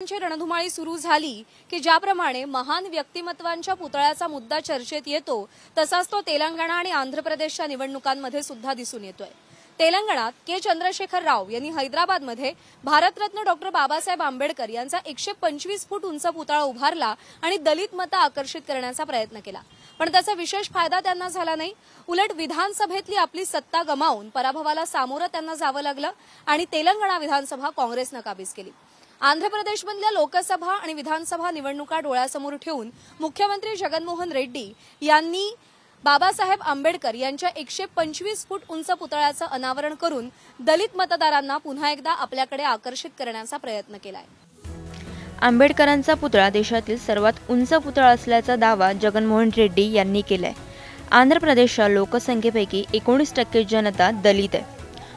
ची रणधुमाळी सुरू झाली की ज्याप्रमाणे महान व्यक्तिमत्वांच्या पुतळ्याचा मुद्दा चर्चेत येतो तसाच तो तेलंगणा आणि आंध्र प्रदेशच्या निवडणुकांमध्ये सुद्धा दिसून येतोय। तेलंगणात के चंद्रशेखर राव यांनी हैदराबादमध्ये भारतरत्न डॉक्टर बाबासाहेब आंबेडकर यांचा 125 फूट उंच पुतळा उभारला आणि दलित मतं आकर्षित करण्याचा प्रयत्न केला, पण त्याचा विशेष फायदा त्यांना झाला नाही। उलट विधानसभेतली आपली सत्ता गमावून पराभवाला सामोरं त्यांना जावं लागलं आणि तेलंगणा विधानसभा काँग्रेसनं काबीज केली। आंध्र प्रदेशमधल्या लोकसभा आणि विधानसभा निवडणुका डोळ्यासमोर ठेवून मुख्यमंत्री जगनमोहन रेड्डी यांनी बाबासाहेब आंबेडकर यांच्या 125 फूट उंच पुतळ्याचं अनावरण करून दलित मतदारांना पुन्हा एकदा आपल्याकडे आकर्षित करण्याचा प्रयत्न केलाय। आंबेडकरांचा पुतळा देशातील सर्वात उंच पुतळा असल्याचा दावा जगनमोहन रेड्डी यांनी केलाय। आंध्र प्रदेशच्या लोकसंख्येपैकी 19% जनता दलित आहे।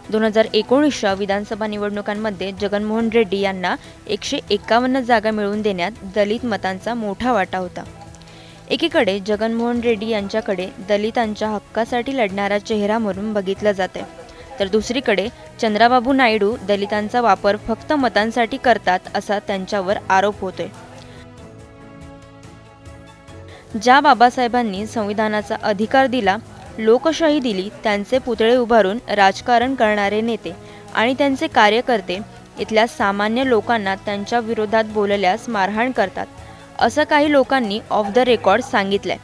2019च्या विधानसभा निवडणुकांमध्ये जगनमोहन रेड्डी यांना 151 जागा मिळवून देण्यात दलित मतांचा मोठा वाटा होता। एकीकडे जगनमोहन रेड्डी यांच्याकडे दलितांच्या हक्कासाठी लढणारा चेहरा म्हणून बघितलं जाते, तर दुसरीकडे चंद्राबाबू नायडू दलितांचा वापर फक्त मतांसाठी करतात असा त्यांच्यावर आरोप होतोय। ज्या बाबासाहेबांनी संविधानाचा अधिकार दिला, लोकशाही दिली, त्यांचे पुतळे उभारून राजकारण करणारे नेते आणि त्यांचे कार्यकर्ते इथल्या सामान्य लोकांना त्यांच्या विरोधात बोलल्यास मारहाण करतात, असं काही लोकांनी ऑफ द रेकॉर्ड सांगितलंय।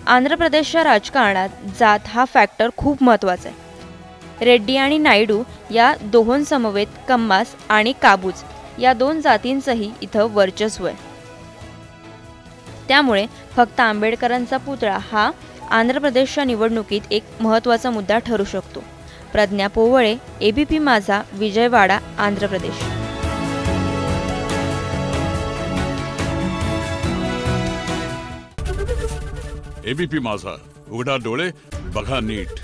आंध्र प्रदेशच्या राजकारणात जात हा फॅक्टर खूप महत्त्वाचा आहे। रेड्डी आणि नायडू या दोहोंसमवेत कम्मास आणि काबूज या दोन जातींचंही इथं वर्चस्व आहे। त्यामुळे फक्त आंबेडकरांचा पुतळा हा आंध्र प्रदेशच्या निवडणुकीत एक महत्त्वाचा मुद्दा ठरू शकतो। प्रज्ञा पोवळे, एबीपी माझा, विजयवाडा, आंध्र प्रदेश। एबीपी माझा, उघडा डोळे बघा नीट।